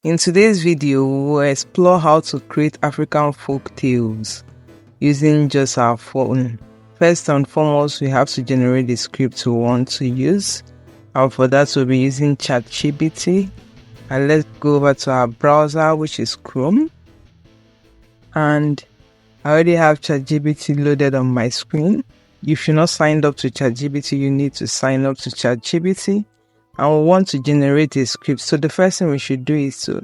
In today's video, we'll explore how to create African folk tales using just our phone. First and foremost, we have to generate the script we want to use. And for that, we'll be using ChatGPT. And let's go over to our browser, which is Chrome. And I already have ChatGPT loaded on my screen. If you're not signed up to ChatGPT, you need to sign up to ChatGPT. And we want to generate a script. So the first thing we should do is to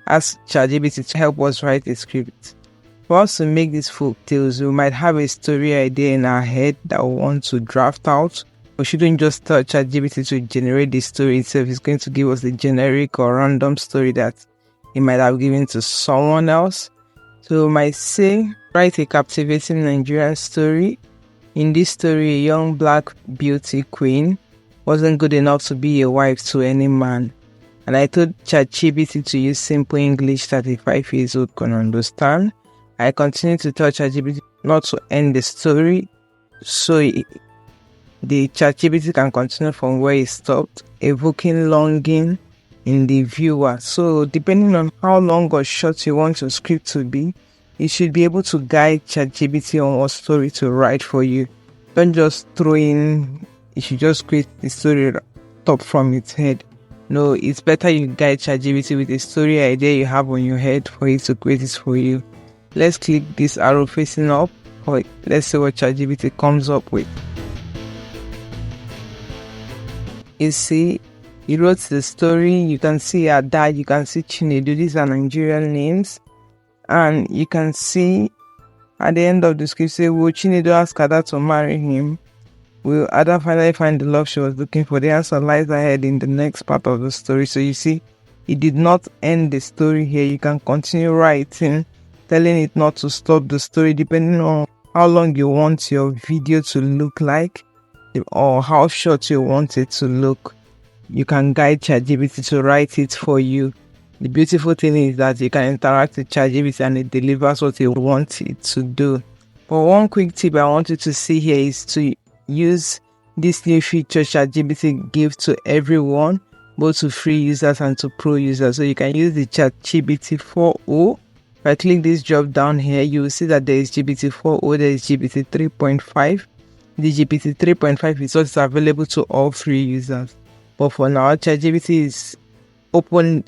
ask ChatGPT to help us write a script. For us to make these folk tales, we might have a story idea in our head that we want to draft out. We shouldn't just tell ChatGPT to generate the story itself. It's going to give us a generic or random story that it might have given to someone else. So we might say, write a captivating Nigerian story. In this story, a young black beauty queen wasn't good enough to be a wife to any man. And I told ChatGPT to use simple English that a 5-year-old can understand. I continue to tell ChatGPT not to end the story, so the ChatGPT can continue from where it stopped, evoking longing in the viewer. So depending on how long or short you want your script to be, you should be able to guide ChatGPT on what story to write for you. Don't just throw in, you should just create the story top from its head. No, it's better you guide ChatGPT with a story idea you have on your head for it to create it for you. Let's click this arrow facing up, or let's see what ChatGPT comes up with. You see, he wrote the story. You can see Ada, you can see Chinedu. These are Nigerian names. And you can see at the end of the script, say, will Chinedu ask Ada to marry him? Will Ada finally find the love she was looking for? The answer lies ahead in the next part of the story. So you see, it did not end the story here. You can continue writing, telling it not to stop the story depending on how long you want your video to look like or how short you want it to look. You can guide ChatGPT to write it for you. The beautiful thing is that you can interact with ChatGPT and it delivers what you want it to do. But one quick tip I want you to see here is to use this new feature ChatGPT gives to everyone, both to free users and to pro users. So you can use the ChatGPT 4.0. If I click this drop down here, you will see that there is GPT 4.0, there is GPT 3.5. The GPT 3.5 is also available to all free users. But for now, ChatGPT is open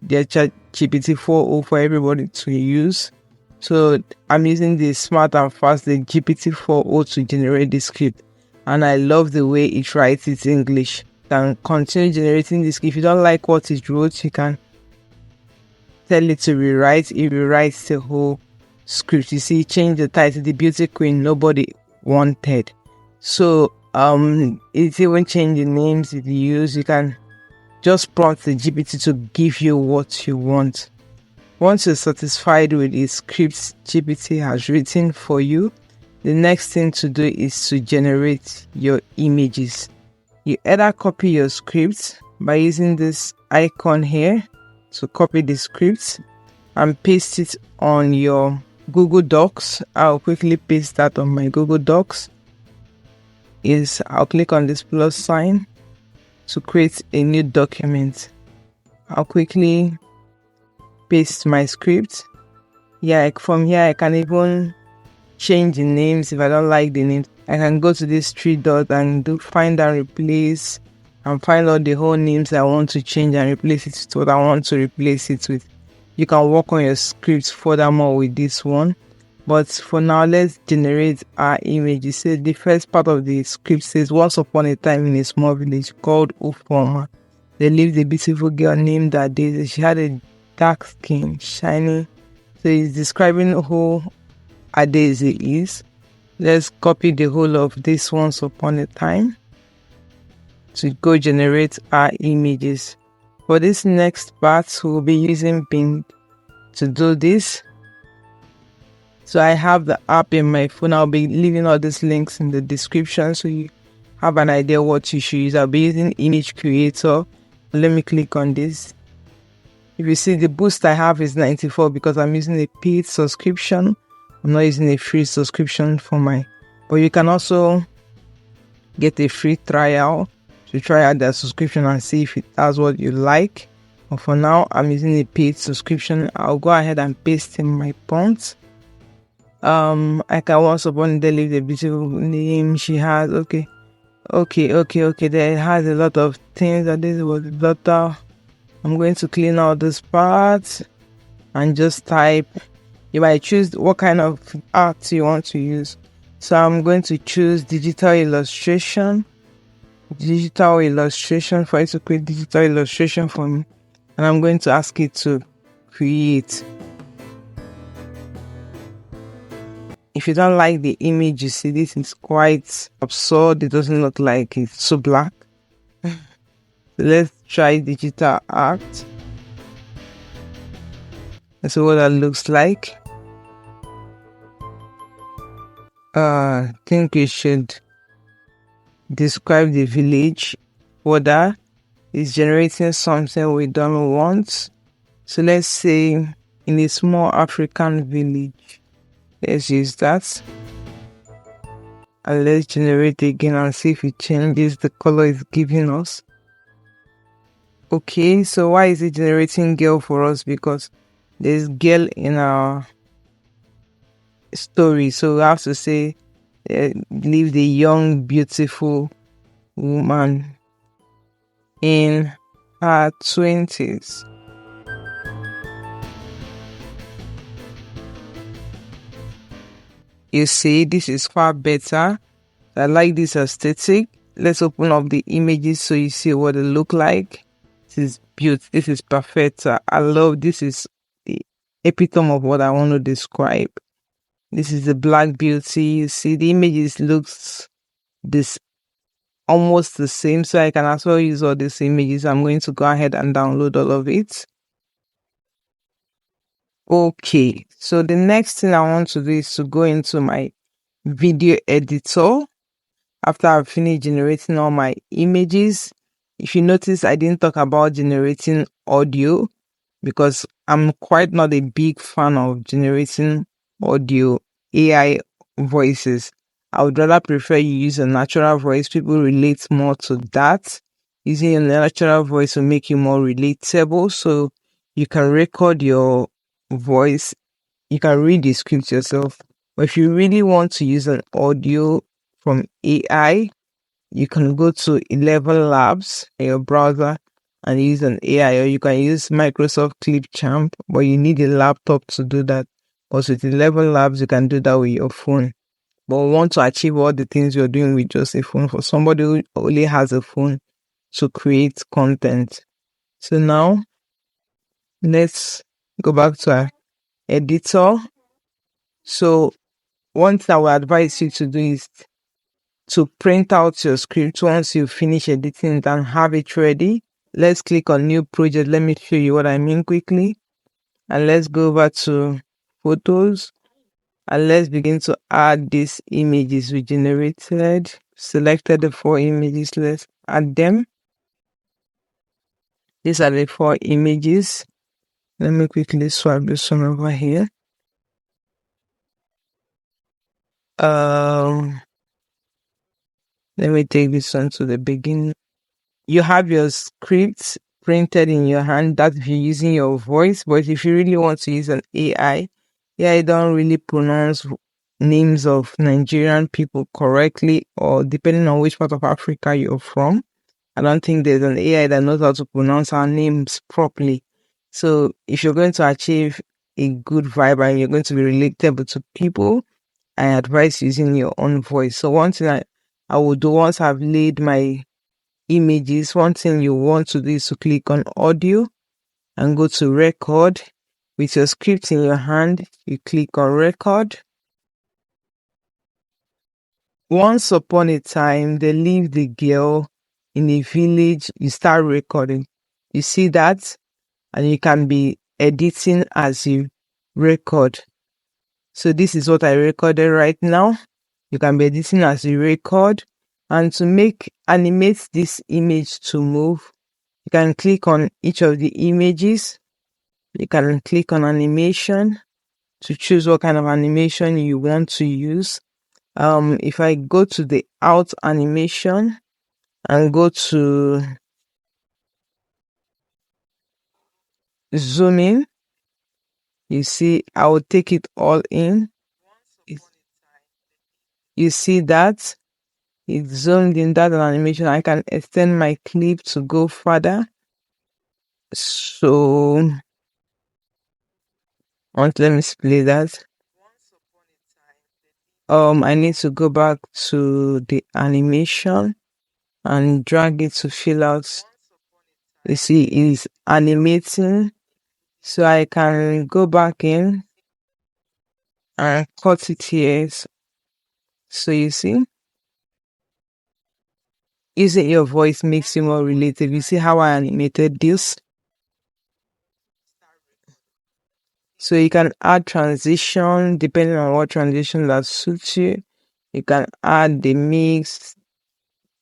their ChatGPT 4.0 for everybody to use. So I'm using the smart and fast, the GPT 4.0 to generate the script. And I love the way it writes its English. You can continue generating this. If you don't like what it wrote, you can tell it to rewrite. It rewrites the whole script. You see, change the title, The Beauty Queen Nobody Wanted. So it's even changing names if you use. You can just prompt the GPT to give you what you want. Once you're satisfied with the scripts GPT has written for you, the next thing to do is to generate your images. You either copy your scripts by using this icon here to copy the scripts and paste it on your Google Docs. I'll quickly paste that on my Google Docs. I'll click on this plus sign to create a new document. I'll quickly paste my script. From here I can even change the names. If I don't like the names, I can go to this three dot and do find and replace and find out the whole names I want to change and replace it with what I want to replace it with. You can work on your scripts furthermore with this one. But for now, let's generate our image. You see, the first part of the script says, once upon a time in a small village called Ufoma, there lived a beautiful girl named Daisy. She had a dark skin, shiny. So it's describing who Daisy is. Let's copy the whole of this once upon a time to go generate our images. For this next part, we'll be using Bing to do this. So I have the app in my phone. I'll be leaving all these links in the description so you have an idea what you should use. I'll be using Image Creator. Let me click on this. If you see, the boost I have is 94 because I'm using a paid subscription. I'm not using a free subscription but you can also get a free trial to try out their subscription and see if it does what you like. But for now, I'm using a paid subscription. I'll go ahead and paste in my prompt. I can once upon a day leave the beautiful name she has. Okay. There has a lot of things that this was daughter. I'm going to clean out this part and just type. You might choose what kind of art you want to use. So I'm going to choose digital illustration for it to create digital illustration for me. And I'm going to ask it to create. If you don't like the image you see, this is quite absurd. It doesn't look like it's so black. So let's try digital art. That's what that looks like. I think we should describe the village. Further is generating something we don't want. So let's say in a small African village. Let's use that. And let's generate again and see if it changes the color it's giving us. Okay, so why is it generating girl for us? Because there's girl in our story. So we have to say, leave the young, beautiful woman in her 20s. You see, this is far better. I like this aesthetic. Let's open up the images so you see what they look like. This is beautiful. This is perfect. I love this. Is the epitome of what I want to describe. This is the Black Beauty. You see, the images looks this almost the same, so I can as well use all these images. I'm going to go ahead and download all of it. Okay, so the next thing I want to do is to go into my video editor. After I've finished generating all my images, if you notice, I didn't talk about generating audio because I'm quite not a big fan of generating audio AI voices. I would rather prefer you use a natural voice. People relate more to that. Using a natural voice will make you more relatable. So you can record your voice. You can read the script yourself. But if you really want to use an audio from AI, you can go to 11 Labs in your browser and use an AI, or you can use Microsoft Clipchamp, but you need a laptop to do that. Because with 11 Labs, you can do that with your phone. But we want to achieve all the things you're doing with just a phone for somebody who only has a phone to create content. So now, let's go back to our editor. So one thing I would advise you to do is to print out your script once you finish editing it and have it ready. Let's click on new project. Let me show you what I mean quickly. And let's go over to photos. And let's begin to add these images we generated. Selected the 4 images. Let's add them. These are the 4 images. Let me quickly swap this one over here. Let me take this one to the beginning. You have your scripts printed in your hand. That's if you're using your voice. But if you really want to use an AI, I don't really pronounce names of Nigerian people correctly, or depending on which part of Africa you're from. I don't think there's an AI that knows how to pronounce our names properly. So if you're going to achieve a good vibe and you're going to be relatable to people, I advise using your own voice. So one thing I will do once I've laid my images, one thing you want to do is to click on audio and go to record. With your script in your hand, you click on record. Once upon a time, they lived the girl in a village. You start recording. You see that? And you can be editing as you record. So this is what I recorded right now. You can be editing as you record. And to animate this image to move, you can click on each of the images. You can click on animation to choose what kind of animation you want to use. If I go to the out animation and go to zoom in, you see I will take it all in. You see that it zoomed in that animation. I can extend my clip to go further. So let me play that. I need to go back to the animation and drag it to fill out. You see, it's animating. So I can go back in and cut it here. So you see, using your voice makes you more relatable. You see how I animated this? So you can add transition depending on what transition that suits you. You can add the mix.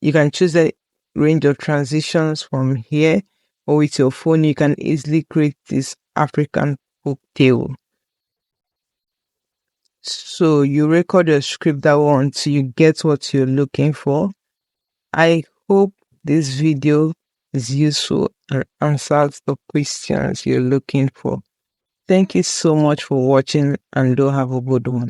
You can choose a range of transitions from here, or with your phone, you can easily create this African folktale. So you record your script that one until you get what you're looking for. I hope this video is useful and answers the questions you're looking for. Thank you so much for watching, and do have a good one.